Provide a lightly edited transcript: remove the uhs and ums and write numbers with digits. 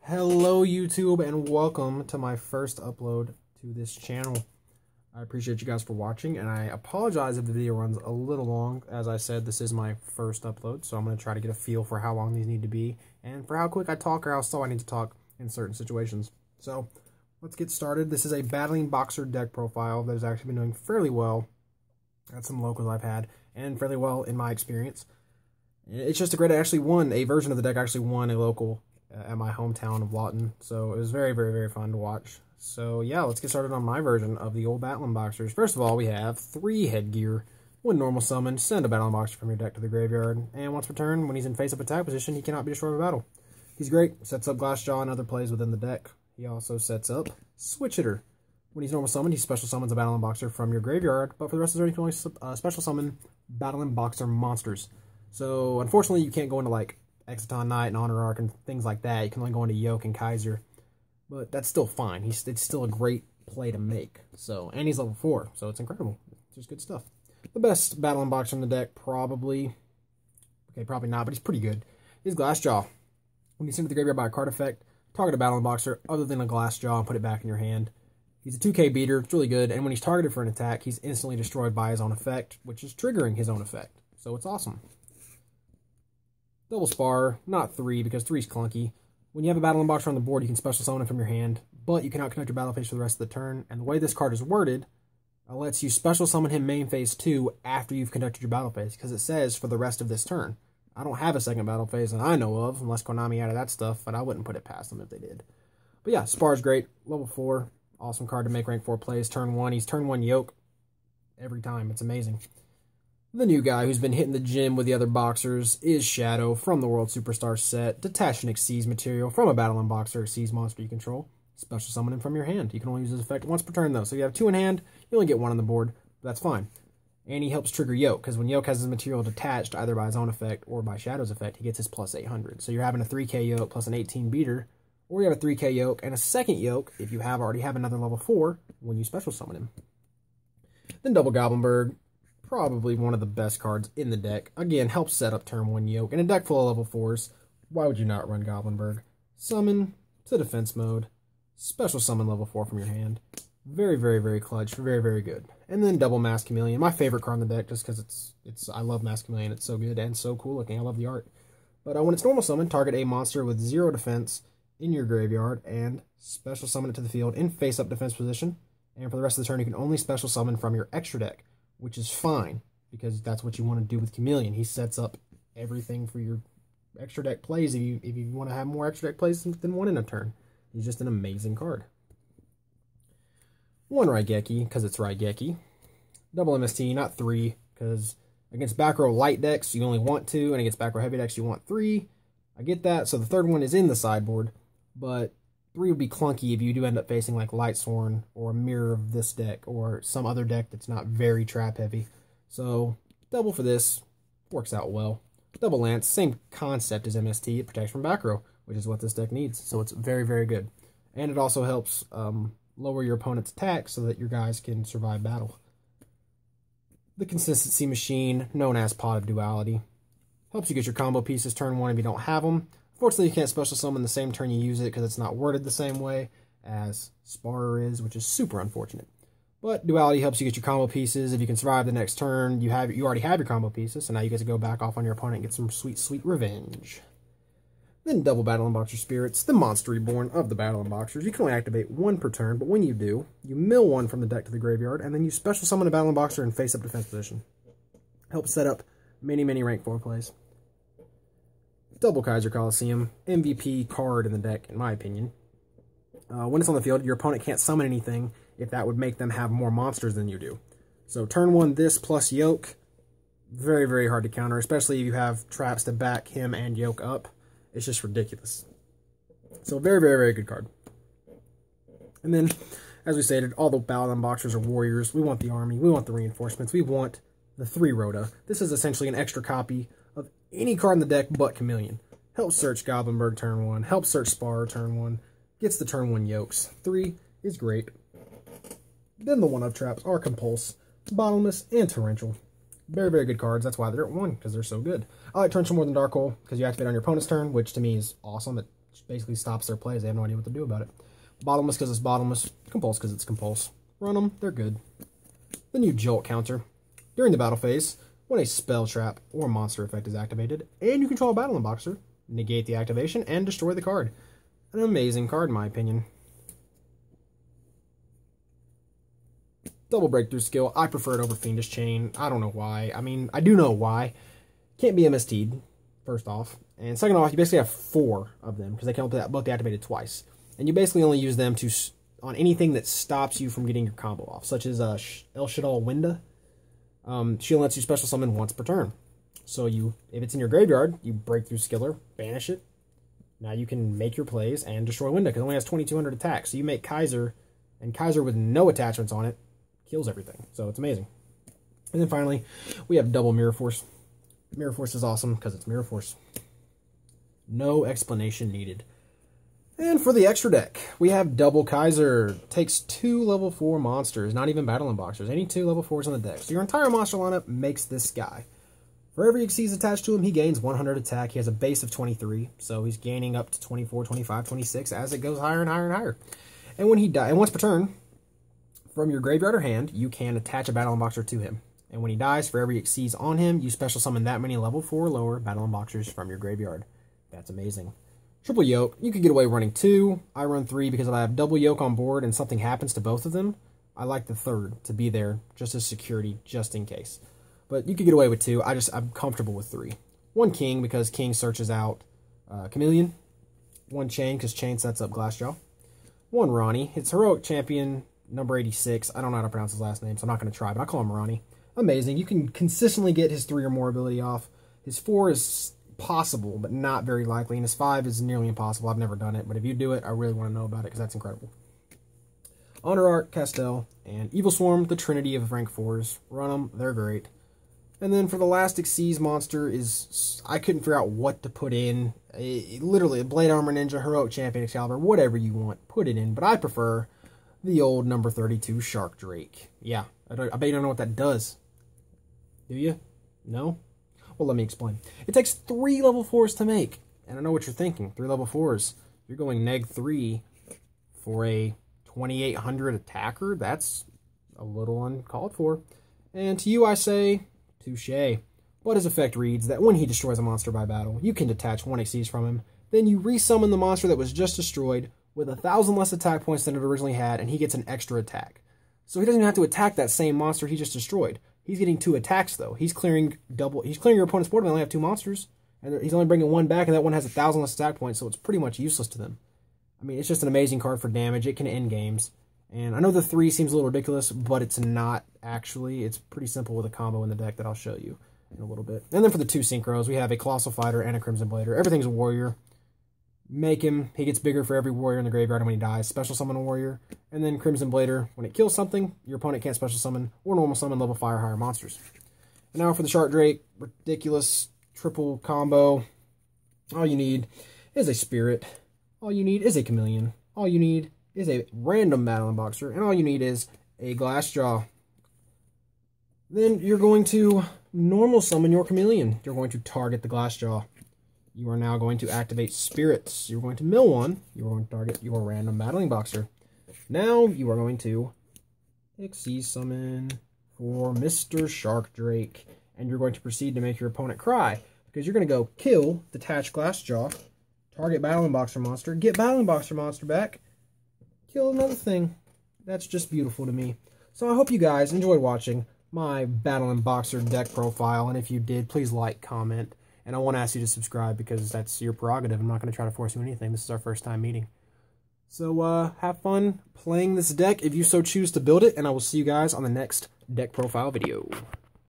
Hello YouTube and welcome to my first upload to this channel. I appreciate you guys for watching and I apologize if the video runs a little long. As I said, this is my first upload, so I'm going to try to get a feel for how long these need to be and for how quick I talk or how slow I need to talk in certain situations. So let's get started. This is a Battlin Boxer deck profile that has actually been doing fairly well at some locals I've had and fairly well in my experience. It's just a great, a version of the deck actually won a local at my hometown of Lawton, so it was very, very, very fun to watch. So yeah, let's get started on my version of the old Battlin Boxers. First of all, we have 3 headgear. When normal summon, send a Battlin Boxer from your deck to the graveyard, and once per turn, when he's in face-up attack position, he cannot be destroyed by battle. He's great, sets up Glassjaw and other plays within the deck. He also sets up Switch Hitter. When he's normal summoned, he special summons a Battlin Boxer from your graveyard, but for the rest of the turn, you can only special summon Battlin Boxer monsters. So unfortunately, you can't go into like Exciton Knight and Honor Arc and things like that. You can only go into Yoke and Kaiser, but that's still fine. It's still a great play to make. So, and he's level 4, so it's incredible. It's just good stuff. The best Battlin Boxer in the deck, probably not, but he's pretty good, is Glassjaw. When you send to the graveyard by a card effect, target a Battlin Boxer other than a Glassjaw and put it back in your hand. He's a 2K beater, it's really good, and when he's targeted for an attack, he's instantly destroyed by his own effect, which is triggering his own effect. So it's awesome. Double Spar, not 3, because 3 is clunky. When you have a Battlin Boxer on the board, you can special summon him from your hand, but you cannot connect your battle phase for the rest of the turn, and the way this card is worded, lets you special summon him main phase 2 after you've conducted your battle phase, because it says for the rest of this turn. I don't have a second battle phase that I know of, unless Konami added that stuff, but I wouldn't put it past them if they did. But yeah, Spar's great, level 4, awesome card to make rank 4 plays, turn 1, he's turn 1 Yoke every time, it's amazing. The new guy who's been hitting the gym with the other boxers is Shadow from the World Superstar set. Detach and Xyz material from a Battlin Boxer Xyz monster you control. Special summon him from your hand. You can only use his effect once per turn though. So you have 2 in hand, you only get 1 on the board, but that's fine. And he helps trigger Yoke, because when Yoke has his material detached either by his own effect or by Shadow's effect, he gets his plus 800. So you're having a 3k Yoke plus an 18 beater, or you have a 3k Yoke and a second Yoke if you already have another level 4 when you special summon him. Then Double Goblinberg. Probably one of the best cards in the deck. Again, helps set up turn 1 Yoke. In a deck full of level 4s, why would you not run Goblinberg? Summon to defense mode. Special summon level 4 from your hand. Very, very, very clutch. Very, very good. And then Double Mask Chameleon. My favorite card in the deck just because I love Mask Chameleon. It's so good and so cool looking. I love the art. But when it's normal summon, target a monster with 0 defense in your graveyard and special summon it to the field in face-up defense position. And for the rest of the turn, you can only special summon from your extra deck, which is fine, because that's what you want to do with Chameleon. He sets up everything for your extra deck plays if you want to have more extra deck plays than 1 in a turn. He's just an amazing card. 1 Raigeki, because it's Raigeki. Double MST, not 3, because against back row light decks, you only want 2, and against back row heavy decks, you want 3. I get that, so the third one is in the sideboard, but 3 would be clunky if you do end up facing like Lightsworn or a mirror of this deck or some other deck that's not very trap heavy. So double for this works out well. Double Lance, same concept as MST, it protects from back row, which is what this deck needs. So it's very, very good. And it also helps lower your opponent's attack so that your guys can survive battle. The Consistency Machine, known as Pot of Duality, helps you get your combo pieces turn 1 if you don't have them. Unfortunately, you can't special summon the same turn you use it because it's not worded the same way as Sparer is, which is super unfortunate. But Duality helps you get your combo pieces. If you can survive the next turn, you already have your combo pieces, so now you get to go back off on your opponent and get some sweet, sweet revenge. Then Double Battlin Boxer Spirits, the monster reborn of the Battlin Boxers. You can only activate 1 per turn, but when you do, you mill 1 from the deck to the graveyard, and then you special summon a Battlin Boxer in face-up defense position. Helps set up many, many rank 4 plays. Double Kaiser Coliseum, MVP card in the deck, in my opinion. When it's on the field, your opponent can't summon anything if that would make them have more monsters than you do. So turn 1, this plus Yoke, very, very hard to counter, especially if you have traps to back him and Yoke up. It's just ridiculous. So very, very, very good card. And then, as we stated, all the Battlin Boxers are warriors. We want the army, we want the reinforcements, we want the 3 Rhoda. This is essentially an extra copy of any card in the deck but Chameleon. Helps search Goblinberg turn 1, helps search Sparer turn 1, gets the turn 1 Yokes. 3 is great. Then the 1-up traps are Compulse, Bottomless, and Torrential. Very, very good cards. That's why they're at 1, because they're so good. I like Torrential more than Dark Hole, because you activate on your opponent's turn, which to me is awesome. It's Which basically stops their plays. They have no idea what to do about it. Bottomless because it's bottomless. Compulse because it's compulse. Run them, they're good. The new Jolt counter. During the battle phase, when a spell, trap, or monster effect is activated, and you control a Battlin Boxer, negate the activation and destroy the card. An amazing card in my opinion. Double breakthrough skill. I prefer it over Fiendish Chain. I don't know why. I mean, I do know why. Can't be MST'd, first off. And second off, you basically have 4 of them, because they can both be activated twice. And you basically only use them to on anything that stops you from getting your combo off, such as El Shaddai Winda. She lets you special summon once per turn. So if it's in your graveyard, you break through Skiller, banish it. Now you can make your plays and destroy Winda, because it only has 2,200 attack. So you make Kaiser, and Kaiser with no attachments on it kills everything. So it's amazing. And then finally, we have double Mirror Force. Mirror Force is awesome because it's Mirror Force. No explanation needed. And for the extra deck, we have double Kaiser. Takes 2 level 4 monsters, not even Battlin Boxers. Any 2 level 4s on the deck. So your entire monster lineup makes this guy. For every Xyz attached to him, he gains 100 attack. He has a base of 23, so he's gaining up to 24, 25, 26 as it goes higher and higher and higher. And when he dies, and once per turn, from your graveyard or hand, you can attach a Battlin Boxer to him. And when he dies, for every Xyz on him, you special summon that many level 4 or lower Battlin Boxers from your graveyard. That's amazing. Triple Yoke, you could get away running 2. I run 3 because if I have double Yoke on board and something happens to both of them, I like the third to be there just as security, just in case. But you could get away with 2. I'm comfortable with 3. 1 King because King searches out Chameleon. 1 Chain because Chain sets up Glassjaw. 1 Ronnie. It's Heroic Champion number 86. I don't know how to pronounce his last name, so I'm not going to try, but I'll call him Ronnie. Amazing. You can consistently get his 3 or more ability off. His 4 is possible, but not very likely, and his 5 is nearly impossible. I've never done it, but if you do it, I really want to know about it, because that's incredible. Honor Art, Castell, and Evil Swarm, the trinity of rank 4s. Run them, they're great. And then for the last Xyz monster is, I couldn't figure out what to put in. Literally, a Blade Armor Ninja, Heroic Champion, Excalibur, whatever you want, put it in, but I prefer the old number 32 Shark Drake. Yeah, I bet you don't know what that does. Do you? No? Well, let me explain. It takes 3 level 4s to make. And I know what you're thinking. 3 level 4s. You're going neg 3 for a 2,800 attacker? That's a little uncalled for. And to you I say, touche. But his effect reads that when he destroys a monster by battle, you can detach 1 Xyz from him. Then you resummon the monster that was just destroyed with 1,000 less attack points than it originally had, and he gets an extra attack. So he doesn't even have to attack that same monster he just destroyed. He's getting 2 attacks, though. He's clearing your opponent's board, and they only have 2 monsters. And he's only bringing 1 back, and that one has 1,000 less attack points, so it's pretty much useless to them. I mean, it's just an amazing card for damage. It can end games. And I know the 3 seems a little ridiculous, but it's not actually. It's pretty simple with a combo in the deck that I'll show you in a little bit. And then for the 2 synchros, we have a Colossal Fighter and a Crimson Blader. Everything's a warrior. Make him. He gets bigger for every warrior in the graveyard, and when he dies, special summon a warrior. And then Crimson Blader, when it kills something, your opponent can't special summon or normal summon level 5 or higher monsters. And now for the Shark Drake, ridiculous triple combo. All you need is a Spirit. All you need is a Chameleon. All you need is a random Battlin Boxer. And all you need is a Glassjaw. Then you're going to normal summon your Chameleon. You're going to target the Glassjaw. You are now going to activate Spirits. You're going to mill 1. You're going to target your random Battling Boxer. Now you are going to Xyz summon for Mr. Shark Drake. And you're going to proceed to make your opponent cry. Because you're going to go kill, detach Glassjaw, target Battling Boxer monster, get Battling Boxer monster back, kill another thing. That's just beautiful to me. So I hope you guys enjoyed watching my Battlin Boxer deck profile. And if you did, please like, comment. And I want to ask you to subscribe because that's your prerogative. I'm not going to try to force you anything. This is our first time meeting. So have fun playing this deck if you so choose to build it. And I will see you guys on the next deck profile video.